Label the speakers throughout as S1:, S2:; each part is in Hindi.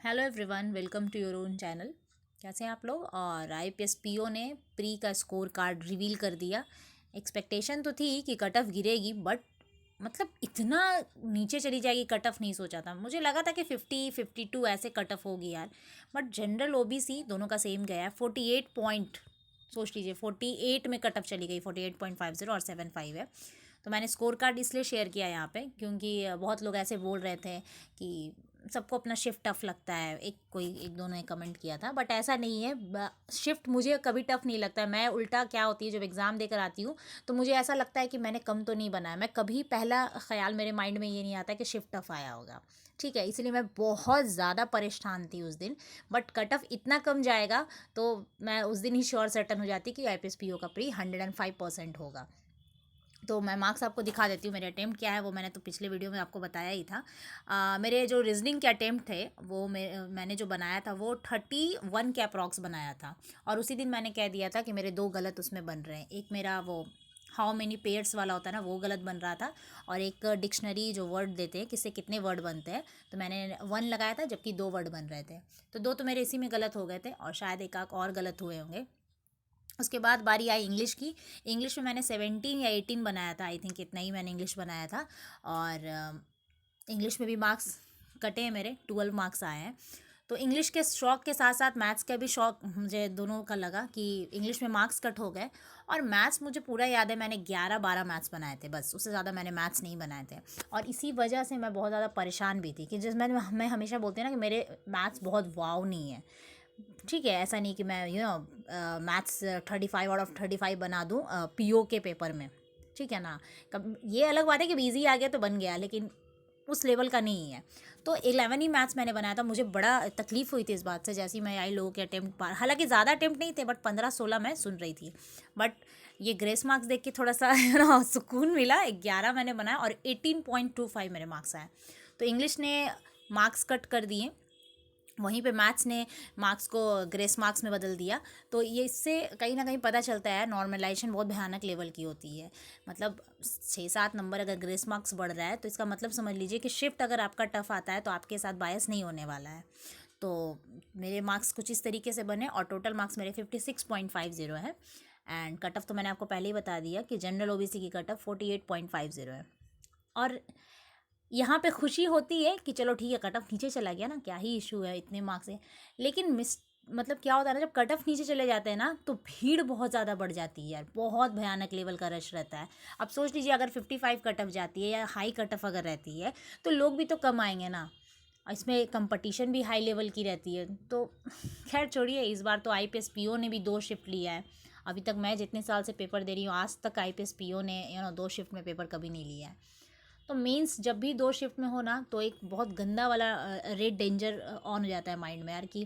S1: Hello everyone, welcome to your own channel. कैसे हैं आप लोग। और आईपीएस पीओ ने प्री का स्कोर कार्ड रिवील कर दिया। एक्सपेक्टेशन तो थी कि कट ऑफ गिरेगी, बट मतलब इतना नीचे चली जाएगी कट ऑफ नहीं सोचा था। मुझे लगा था कि 50-52 ऐसे कट ऑफ होगी यार, बट जनरल ओबीसी दोनों का सेम गया है। 48 पॉइंट, सोच लीजिए 48 में कट ऑफ चली गई। 48.50 और 75 है। तो मैंने स्कोर कार्ड इसलिए शेयर किया यहाँ पे क्योंकि बहुत लोग ऐसे बोल रहे थे कि सबको अपना शिफ्ट टफ लगता है। एक दोनों ने कमेंट किया था, बट ऐसा नहीं है। शिफ्ट मुझे कभी टफ नहीं लगता है। मैं उल्टा क्या होती है, जब एग्ज़ाम देकर आती हूँ तो मुझे ऐसा लगता है कि मैंने कम तो नहीं बनाया। मैं कभी पहला ख्याल मेरे माइंड में ये नहीं आता कि शिफ्ट टफ आया होगा। ठीक है, इसलिए मैं बहुत ज़्यादा परेशान थी उस दिन। बट कट ऑफ इतना कम जाएगा तो मैं उस दिन ही श्योर सर्टन हो जाती कि आईपीएस पीओ का प्री 105% होगा। तो मैं मार्क्स आपको दिखा देती हूँ। मेरे अटेम्प्ट क्या है वो मैंने तो पिछले वीडियो में आपको बताया ही था। मेरे जो रीजनिंग के अटेम्प्ट थे वो मैंने जो बनाया था वो 31 के अप्रॉक्स बनाया था। और उसी दिन मैंने कह दिया था कि मेरे 2 गलत उसमें बन रहे हैं। एक मेरा वो हाउ मेनी पेयर्स वाला होता है ना, वो गलत बन रहा था। और एक डिक्शनरी जो वर्ड देते हैं किससे कितने वर्ड बनते हैं, तो मैंने 1 लगाया था जबकि 2 वर्ड बन रहे थे। तो 2 तो मेरे इसी में गलत हो गए थे और शायद एक आध और गलत हुए होंगे। उसके बाद बारी आई इंग्लिश की। इंग्लिश में मैंने 17 या 18 बनाया था, आई थिंक इतना ही मैंने इंग्लिश बनाया था। और इंग्लिश में भी मार्क्स कटे हैं मेरे, 12 मार्क्स आए हैं। तो इंग्लिश के शौक के साथ साथ मैथ्स का भी शौक मुझे दोनों का लगा कि इंग्लिश में मार्क्स कट हो गए। और मैथ्स मुझे पूरा याद है, मैंने 11-12 मैथ्स बनाए थे, बस उससे ज़्यादा मैंने मैथ्स नहीं बनाए थे। और इसी वजह से मैं बहुत ज़्यादा परेशान भी थी कि जिस मैं हमेशा बोलती हूँ ना कि मेरे मैथ्स बहुत वाव नहीं है। ठीक है, ऐसा नहीं कि मैं मैथ्स 35 आउट ऑफ 35 बना दूँ पीओ के पेपर में। ठीक है ना। कब ये अलग बात है कि ईजी आ गया तो बन गया, लेकिन उस लेवल का नहीं है। तो 11 ही मैथ्स मैंने बनाया था। मुझे बड़ा तकलीफ़ हुई थी इस बात से, जैसे ही मैं आई लोगों के अटेम्प्ट पार, हालांकि ज़्यादा अटेम्प्ट नहीं थे बट 15-16 मैं सुन रही थी। बट ये ग्रेस मार्क्स देख के थोड़ा सा सुकून मिला। 11 मैंने बनाया और 18.25 मेरे मार्क्स आए। तो इंग्लिश ने मार्क्स कट कर दिए, वहीं पे मैथ्स ने मार्क्स को ग्रेस मार्क्स में बदल दिया। तो ये इससे कहीं ना कहीं पता चलता है नॉर्मलाइजेशन बहुत भयानक लेवल की होती है। मतलब 6-7 नंबर अगर ग्रेस मार्क्स बढ़ रहा है तो इसका मतलब समझ लीजिए कि शिफ्ट अगर आपका टफ आता है तो आपके साथ बायस नहीं होने वाला है। तो मेरे मार्क्स कुछ इस तरीके से बने और टोटल मार्क्स मेरे 56.50 है। एंड कट ऑफ तो मैंने आपको पहले ही बता दिया कि जनरल ओबीसी की कट ऑफ 48.50 है। और यहाँ पे खुशी होती है कि चलो ठीक है, कट ऑफ नीचे चला गया ना, क्या ही इशू है इतने मार्क्स से। लेकिन मतलब क्या होता है ना, जब कट ऑफ नीचे चले जाते हैं ना तो भीड़ बहुत ज़्यादा बढ़ जाती है यार, बहुत भयानक लेवल का रश रहता है। अब सोच लीजिए अगर 55 कट ऑफ जाती है या हाई कट ऑफ अगर रहती है तो लोग भी तो कम आएंगे ना। इसमें कंपटीशन भी हाई लेवल की रहती है। तो खैर छोड़िए, इस बार तो आईपीएस पीओ ने भी 2 शिफ्ट लिया है। अभी तक मैं जितने साल से पेपर दे रही हूँ आज तक आईपीएस पीओ ने 2 शिफ्ट में पेपर कभी नहीं लिया है। तो मीन्स जब भी 2 शिफ्ट में हो ना तो एक बहुत गंदा वाला रेड डेंजर ऑन हो जाता है माइंड में यार कि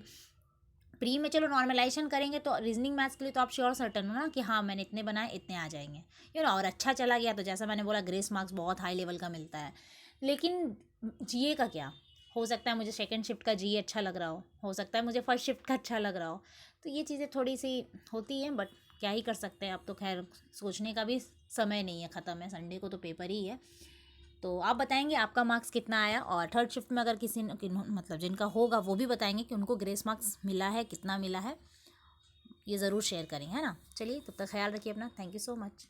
S1: प्री में चलो नॉर्मलाइजेशन करेंगे तो रीजनिंग मैथ्स के लिए तो आप श्योर सर्टन हो ना कि हाँ मैंने इतने बनाए इतने आ जाएंगे। और अच्छा चला गया तो जैसा मैंने बोला ग्रेस मार्क्स बहुत हाई लेवल का मिलता है। लेकिन जीए का क्या, हो सकता है मुझे सेकंड शिफ्ट का जीए अच्छा लग रहा हो सकता है मुझे फर्स्ट शिफ्ट का अच्छा लग रहा हो। तो ये चीज़ें थोड़ी सी होती हैं, बट क्या ही कर सकते हैं। अब तो खैर सोचने का भी समय नहीं है, ख़त्म है, संडे को तो पेपर ही है। तो आप बताएंगे आपका मार्क्स कितना आया, और थर्ड शिफ्ट में अगर मतलब जिनका होगा वो भी बताएंगे कि उनको ग्रेस मार्क्स मिला है, कितना मिला है। ये ज़रूर शेयर करें, है ना। चलिए तब तक ख्याल रखिए अपना। Thank you so much.